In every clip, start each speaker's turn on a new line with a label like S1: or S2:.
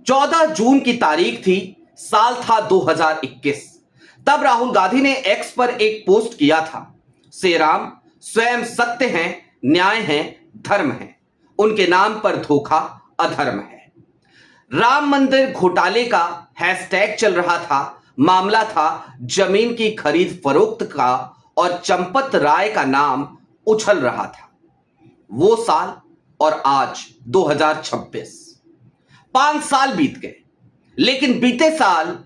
S1: 14 जून की तारीख थी, साल था 2021। तब राहुल गांधी ने एक्स पर एक पोस्ट किया था, श्री राम स्वयं सत्य हैं, न्याय है, धर्म है, उनके नाम पर धोखा अधर्म है। राम मंदिर घोटाले का हैशटैग चल रहा था। मामला था जमीन की खरीद फरोख्त का और चंपत राय का नाम उछल रहा था। वो साल और आज 2026, 5 साल बीत गए। लेकिन बीते साल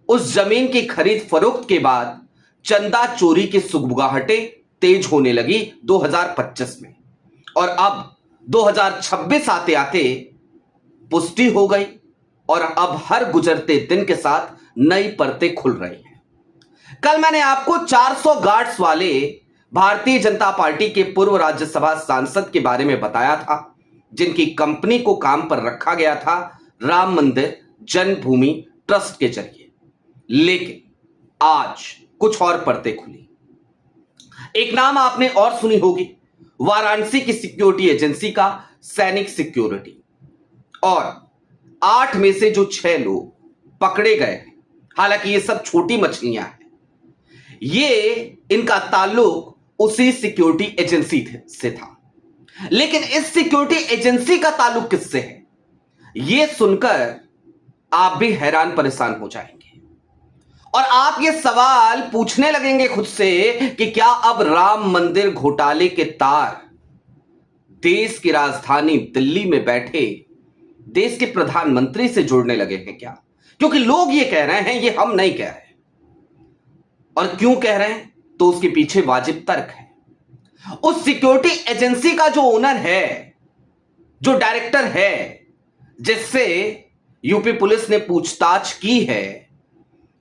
S1: उस जमीन की खरीद फरोख्त के बाद चंदा चोरी की सुगबुगाहटें तेज होने लगी 2025 में, और अब 2026 आते आते पुष्टि हो गई और अब हर गुजरते दिन के साथ नई परतें खुल रही हैं। कल मैंने आपको 400 गार्ड्स वाले भारतीय जनता पार्टी के पूर्व राज्यसभा सांसद के बारे में बताया था, जिनकी कंपनी को काम पर रखा गया था राम मंदिर जन्मभूमि ट्रस्ट के जरिए। लेकिन आज कुछ और परतें खुली। एक नाम आपने और सुनी होगी, वाराणसी की सिक्योरिटी एजेंसी का सैनिक सिक्योरिटी। और 8 में से जो 6 लोग पकड़े गए हैं, हालांकि ये सब छोटी मछलियां हैं, ये इनका ताल्लुक उसी सिक्योरिटी एजेंसी से था। लेकिन इस सिक्योरिटी एजेंसी का ताल्लुक किससे है, यह सुनकर आप भी हैरान परेशान हो जाएंगे और आप ये सवाल पूछने लगेंगे खुद से कि क्या अब राम मंदिर घोटाले के तार देश की राजधानी दिल्ली में बैठे देश के प्रधानमंत्री से जुड़ने लगे हैं क्या? क्योंकि लोग ये कह रहे हैं, ये हम नहीं कह रहे। और क्यों कह रहे हैं तो उसके पीछे वाजिब तर्क है। उस सिक्योरिटी एजेंसी का जो ओनर है, जो डायरेक्टर है, जिससे यूपी पुलिस ने पूछताछ की है,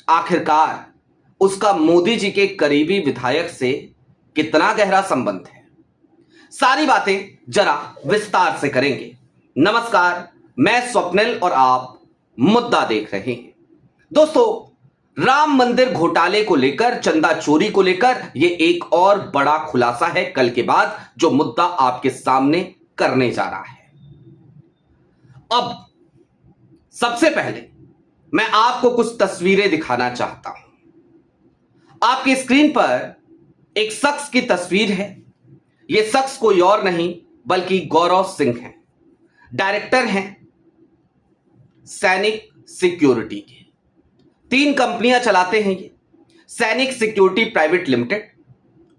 S1: आखिरकार उसका मोदी जी के करीबी विधायक से कितना गहरा संबंध है, सारी बातें जरा विस्तार से करेंगे। नमस्कार, मैं स्वप्निल और आप मुद्दा देख रहे हैं। दोस्तों, राम मंदिर घोटाले को लेकर, चंदा चोरी को लेकर यह एक और बड़ा खुलासा है कल के बाद, जो मुद्दा आपके सामने करने जा रहा है। अब सबसे पहले मैं आपको कुछ तस्वीरें दिखाना चाहता हूं। आपकी स्क्रीन पर एक शख्स की तस्वीर है। यह शख्स कोई और नहीं बल्कि गौरव सिंह है, डायरेक्टर हैं सैनिक सिक्योरिटी के। 3 कंपनियां चलाते हैं ये, सैनिक सिक्योरिटी प्राइवेट लिमिटेड,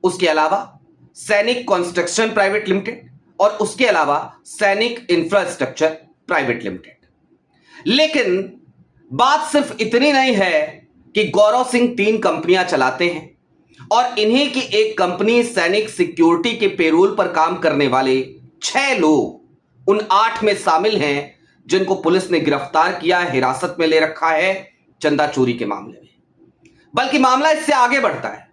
S1: उसके अलावा सैनिक कंस्ट्रक्शन प्राइवेट लिमिटेड और उसके अलावा सैनिक इंफ्रास्ट्रक्चर प्राइवेट लिमिटेड। लेकिन बात सिर्फ इतनी नहीं है कि गौरव सिंह 3 कंपनियां चलाते हैं और इन्हीं की एक कंपनी सैनिक सिक्योरिटी के पेरोल पर काम करने वाले 6 लोग उन 8 में शामिल हैं, जिनको पुलिस ने गिरफ्तार किया, हिरासत में ले रखा है चंदा चोरी के मामले में। बल्कि मामला इससे आगे बढ़ता है,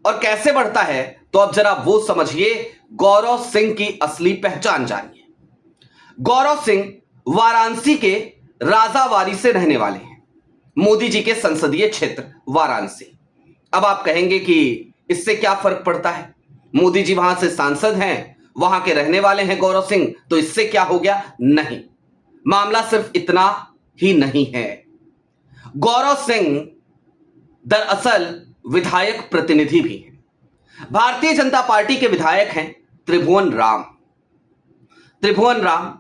S1: और कैसे बढ़ता है तो अब जरा वो समझिए, गौरव सिंह की असली पहचान जानिए। गौरव सिंह वाराणसी के राजावारी से रहने वाले हैं, मोदी जी के संसदीय क्षेत्र वाराणसी। अब आप कहेंगे कि इससे क्या फर्क पड़ता है, मोदी जी वहां से सांसद हैं, वहां के रहने वाले हैं गौरव सिंह, तो इससे क्या हो गया? नहीं, मामला सिर्फ इतना ही नहीं है। गौरव सिंह दरअसल विधायक प्रतिनिधि भी हैं। भारतीय जनता पार्टी के विधायक हैं त्रिभुवन राम। त्रिभुवन राम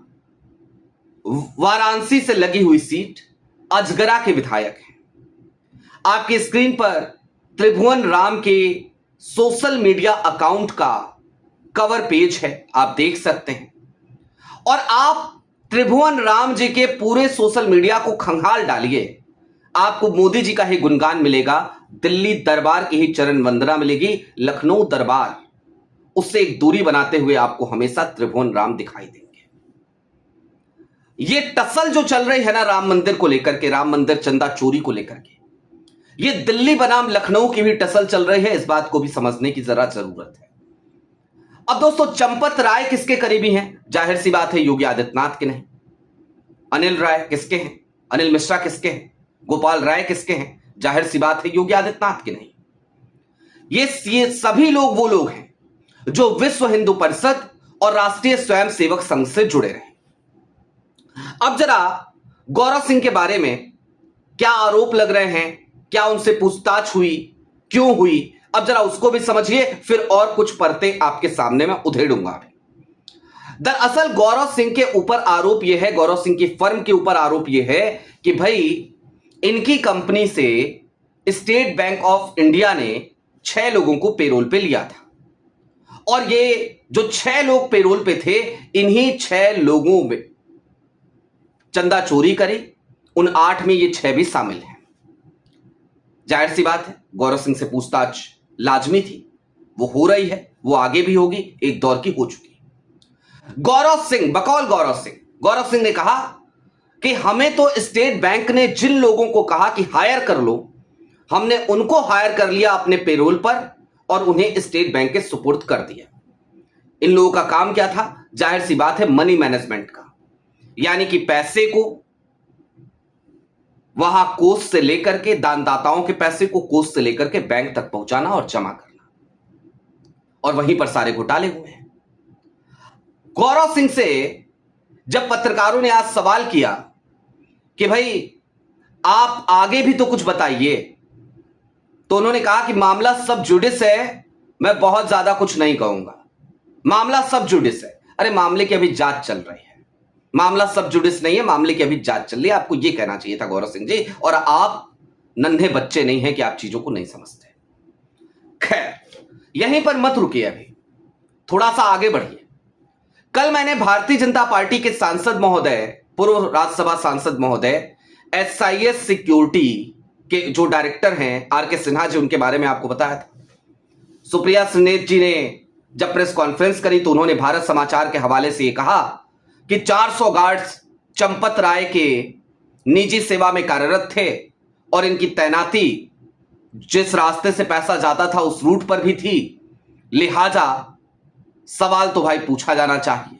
S1: वाराणसी से लगी हुई सीट अजगरा के विधायक हैं। आपकी स्क्रीन पर त्रिभुवन राम के सोशल मीडिया अकाउंट का कवर पेज है, आप देख सकते हैं। और आप त्रिभुवन राम जी के पूरे सोशल मीडिया को खंगाल डालिए, आपको मोदी जी का ही गुणगान मिलेगा, दिल्ली दरबार की ही चरण वंदना मिलेगी, लखनऊ दरबार उससे एक दूरी बनाते हुए आपको हमेशा त्रिभुवन राम दिखाई देंगे। ये टसल जो चल रही है ना राम मंदिर को लेकर के, राम मंदिर चंदा चोरी को लेकर के, ये दिल्ली बनाम लखनऊ की भी टसल चल रही है, इस बात को भी समझने की जरा जरूरत है। अब दोस्तों, चंपत राय किसके करीबी हैं? जाहिर सी बात है योगी आदित्यनाथ के नहीं। अनिल राय किसके हैं? अनिल मिश्रा किसके हैं? गोपाल राय किसके हैं? जाहिर सी बात है योगी आदित्यनाथ के नहीं। ये सभी लोग वो लोग हैं जो विश्व हिंदू परिषद और राष्ट्रीय स्वयंसेवक संघ से जुड़े रहे। अब जरा गौरव सिंह के बारे में क्या आरोप लग रहे हैं, क्या उनसे पूछताछ हुई, क्यों हुई, अब जरा उसको भी समझिए, फिर और कुछ परतें आपके सामने मैं उधेड़ूंगा अभी। दरअसल गौरव सिंह के ऊपर आरोप यह है, गौरव सिंह की फर्म के ऊपर आरोप यह है कि भाई इनकी कंपनी से स्टेट बैंक ऑफ इंडिया ने 6 लोगों को पेरोल पे लिया था, और ये जो 6 लोग पेरोल पे थे, इन्हीं 6 लोगों में चंदा चोरी करी। उन 8 में ये 6 भी शामिल हैं। जाहिर सी बात है, गौरव सिंह से पूछताछ लाजमी थी, वो हो रही है, वो आगे भी होगी, एक दौर की हो चुकी। गौरव सिंह, बकौल गौरव सिंह ने कहा कि हमें तो स्टेट बैंक ने जिन लोगों को कहा कि हायर कर लो, हमने उनको हायर कर लिया अपने पेरोल पर और उन्हें स्टेट बैंक के सुपुर्द कर दिया। इन लोगों का काम क्या था? जाहिर सी बात है, मनी मैनेजमेंट का, यानी कि पैसे को वहां कोष से लेकर के, दानदाताओं के पैसे को कोष से लेकर के बैंक तक पहुंचाना और जमा करना, और वहीं पर सारे घोटाले हुए हैं। गौरव सिंह से जब पत्रकारों ने आज सवाल किया कि भाई आप आगे भी तो कुछ बताइए, तो उन्होंने कहा कि मामला सब जुडिस है, मैं बहुत ज्यादा कुछ नहीं कहूंगा, मामला सब जुडिस है। अरे मामले की अभी जांच चल रही है, मामला सब जुडिस नहीं है, मामले की अभी जांच चल रही है। आपको यह कहना चाहिए था गौरव सिंह जी, और आप नन्हे बच्चे नहीं हैं कि आप चीजों को नहीं समझते। खैर, यहीं पर मत रुकिए, अभी थोड़ा सा आगे बढ़िए। कल मैंने भारतीय जनता पार्टी के सांसद महोदय, पूर्व राज्यसभा सांसद महोदय, SIS सिक्योरिटी के जो डायरेक्टर हैं RK सिन्हा जी, उनके बारे में आपको बताया था। सुप्रिया सुलेज जी ने जब प्रेस कॉन्फ्रेंस करी तो उन्होंने भारत समाचार के हवाले से यह कहा कि 400 गार्ड्स चंपत राय के निजी सेवा में कार्यरत थे और इनकी तैनाती जिस रास्ते से पैसा जाता था उस रूट पर भी थी, लिहाजा सवाल तो भाई पूछा जाना चाहिए।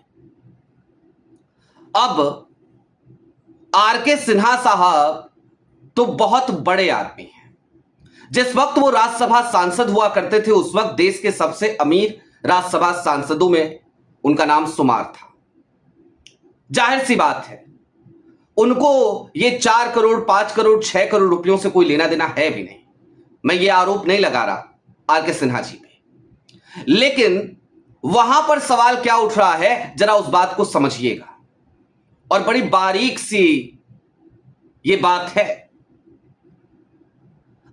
S1: अब RK सिन्हा साहब तो बहुत बड़े आदमी हैं। जिस वक्त वो राज्यसभा सांसद हुआ करते थे, उस वक्त देश के सबसे अमीर राज्यसभा सांसदों में उनका नाम शुमार था। जाहिर सी बात है, उनको ये 4 करोड़, 5 करोड़, 6 करोड़ रुपयों से कोई लेना देना है भी नहीं। मैं ये आरोप नहीं लगा रहा RK सिन्हा जी पे, लेकिन वहां पर सवाल क्या उठ रहा है, जरा उस बात को समझिएगा। और बड़ी बारीक सी ये बात है।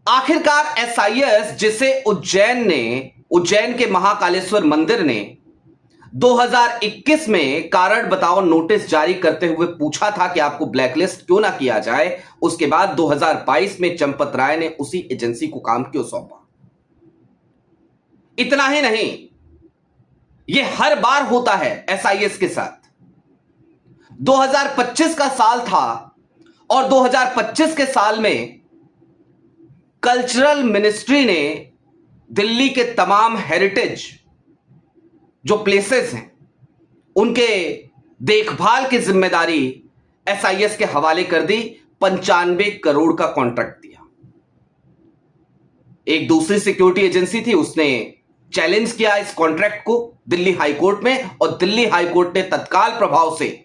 S1: आखिरकार SIS, जिसे उज्जैन के महाकालेश्वर मंदिर ने 2021 में कारण बताओ नोटिस जारी करते हुए पूछा था कि आपको ब्लैकलिस्ट क्यों ना किया जाए, उसके बाद 2022 में चंपत राय ने उसी एजेंसी को काम क्यों सौंपा। इतना ही नहीं, यह हर बार होता है SIS के साथ। 2025 का साल था और 2025 के साल में कल्चरल मिनिस्ट्री ने दिल्ली के तमाम हेरिटेज जो प्लेसेस हैं, उनके देखभाल की जिम्मेदारी SIS के हवाले कर दी। 95 करोड़ का कॉन्ट्रैक्ट दिया। एक दूसरी सिक्योरिटी एजेंसी थी, उसने चैलेंज किया इस कॉन्ट्रैक्ट को दिल्ली हाईकोर्ट में, और दिल्ली हाईकोर्ट ने तत्काल प्रभाव से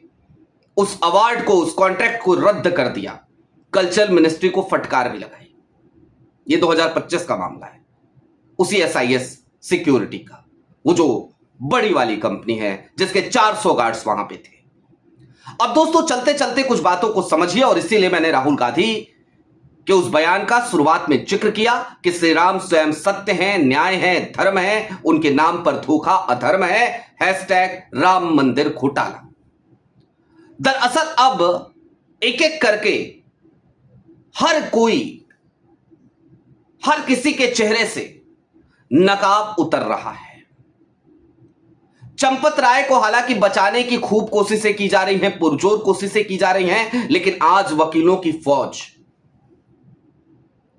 S1: उस अवार्ड को, उस कॉन्ट्रैक्ट को रद्द कर दिया। कल्चरल मिनिस्ट्री को फटकार भी लगाई। यह 2025 का मामला है, उसी SIS सिक्योरिटी का, वो जो बड़ी वाली कंपनी है जिसके 400 गार्ड्स वहां पे थे। अब दोस्तों, चलते चलते कुछ बातों को समझिए, और इसीलिए मैंने राहुल गांधी के उस बयान का शुरुआत में जिक्र किया कि श्री राम स्वयं सत्य हैं, न्याय है, धर्म है, उनके नाम पर धोखा अधर्म है, #राम मंदिर घोटाला। दरअसल अब एक एक करके हर किसी के चेहरे से नकाब उतर रहा है। चंपत राय को हालांकि बचाने की खूब कोशिशें की जा रही हैं, पुरजोर कोशिशें की जा रही हैं, लेकिन आज वकीलों की फौज,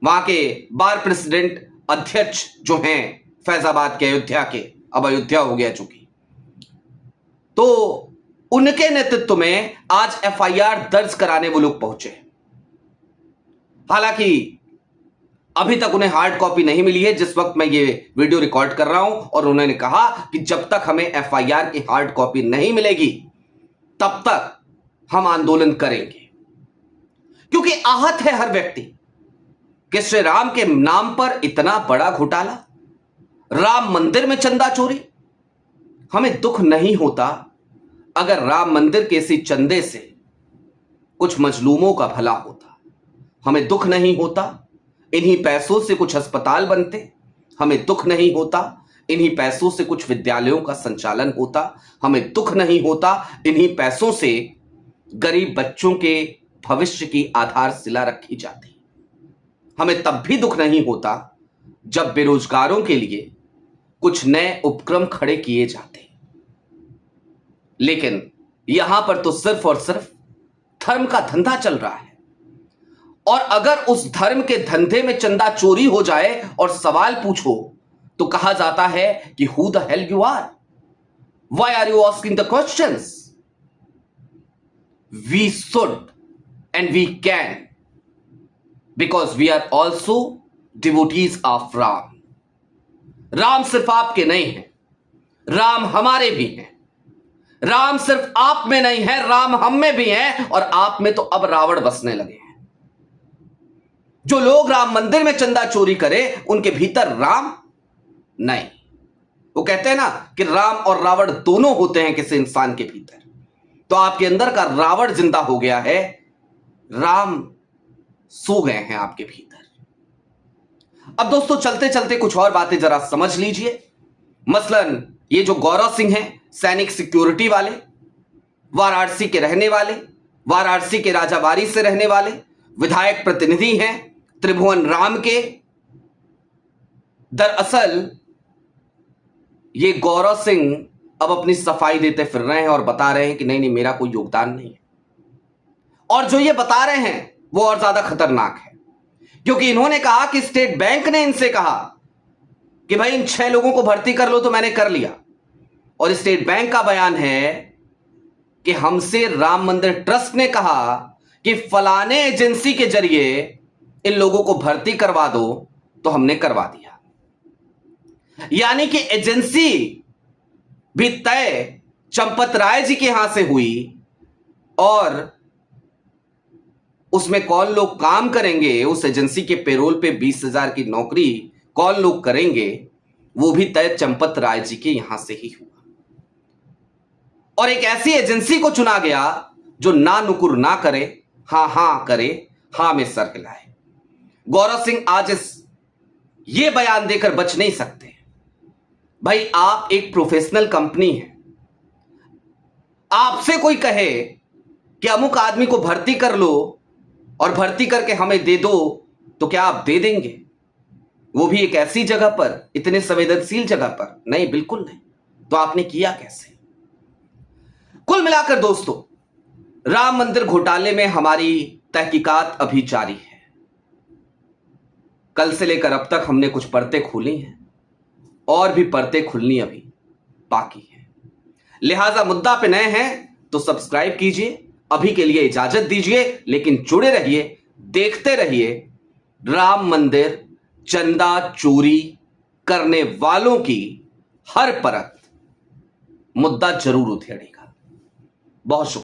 S1: वहां के बार प्रेसिडेंट अध्यक्ष जो हैं फैजाबाद के, अयोध्या के, अब अयोध्या हो गया चूंकि, तो उनके नेतृत्व में आज FIR दर्ज कराने वो लोग पहुंचे। हालांकि अभी तक उन्हें हार्ड कॉपी नहीं मिली है जिस वक्त मैं ये वीडियो रिकॉर्ड कर रहा हूं, और उन्होंने कहा कि जब तक हमें FIR की हार्ड कॉपी नहीं मिलेगी तब तक हम आंदोलन करेंगे। क्योंकि आहत है हर व्यक्ति कि श्री राम के नाम पर इतना बड़ा घोटाला, राम मंदिर में चंदा चोरी। हमें दुख नहीं होता अगर राम मंदिर के इसी चंदे से कुछ मजलूमों का भला होता। हमें दुख नहीं होता इन्हीं पैसों से कुछ अस्पताल बनते। हमें दुख नहीं होता इन्हीं पैसों से कुछ विद्यालयों का संचालन होता। हमें दुख नहीं होता इन्हीं पैसों से गरीब बच्चों के भविष्य की आधारशिला रखी जाती। हमें तब भी दुख नहीं होता जब बेरोजगारों के लिए कुछ नए उपक्रम खड़े किए जाते। लेकिन यहां पर तो सिर्फ और सिर्फ धर्म का धंधा चल रहा है, और अगर उस धर्म के धंधे में चंदा चोरी हो जाए और सवाल पूछो तो कहा जाता है कि who the hell you are, why are you asking the questions. We should and we can, because we are also devotees of Ram. Ram सिर्फ आपके नहीं हैं, राम हमारे भी हैं। राम सिर्फ आप में नहीं है, राम हम में भी हैं, और आप में तो अब रावण बसने लगे हैं। जो लोग राम मंदिर में चंदा चोरी करे उनके भीतर राम नहीं। वो कहते हैं ना कि राम और रावण दोनों होते हैं किसी इंसान के भीतर। तो आपके अंदर का रावण जिंदा हो गया है, राम सो गए हैं आपके भीतर। अब दोस्तों चलते चलते कुछ और बातें जरा समझ लीजिए। मसलन ये जो गौरव सिंह हैं, सैनिक सिक्योरिटी वाले, वाराणसी के रहने वाले, वाराणसी के राजावाड़ी से रहने वाले, विधायक प्रतिनिधि हैं त्रिभुवन राम के। दरअसल ये गौरव सिंह अब अपनी सफाई देते फिर रहे हैं और बता रहे हैं कि नहीं नहीं मेरा कोई योगदान नहीं है। और जो ये बता रहे हैं वो और ज्यादा खतरनाक है, क्योंकि इन्होंने कहा कि स्टेट बैंक ने इनसे कहा कि भाई इन 6 लोगों को भर्ती कर लो, तो मैंने कर लिया। और स्टेट बैंक का बयान है कि हमसे राम मंदिर ट्रस्ट ने कहा कि फलाने एजेंसी के जरिए इन लोगों को भर्ती करवा दो, तो हमने करवा दिया। यानी कि एजेंसी भी तय चंपत राय जी के यहां से हुई, और उसमें कौन लोग काम करेंगे, उस एजेंसी के पेरोल पे 20,000 की नौकरी कौन लोग करेंगे, वो भी तय चंपत राय जी के यहां से ही हुआ। और एक ऐसी एजेंसी को चुना गया जो ना नुकुर ना करे, हां हां करे, हां में सर हिलाए। गौरव सिंह आज ये बयान देकर बच नहीं सकते। भाई आप एक प्रोफेशनल कंपनी है, आपसे कोई कहे कि अमुक आदमी को भर्ती कर लो और भर्ती करके हमें दे दो, तो क्या आप दे देंगे? वो भी एक ऐसी जगह पर, इतने संवेदनशील जगह पर? नहीं, बिल्कुल नहीं। तो आपने किया कैसे? कुल मिलाकर दोस्तों, राम मंदिर घोटाले में हमारी तहकीकात अभी जारी है। कल से लेकर अब तक हमने कुछ परतें खोली हैं, और भी परतें खुलनी अभी बाकी है। लिहाजा मुद्दा पे नए हैं तो सब्सक्राइब कीजिए। अभी के लिए इजाजत दीजिए, लेकिन जुड़े रहिए, देखते रहिए। राम मंदिर चंदा चोरी करने वालों की हर परत मुद्दा जरूर उधेड़ेगा। बहुत शुक्रिया।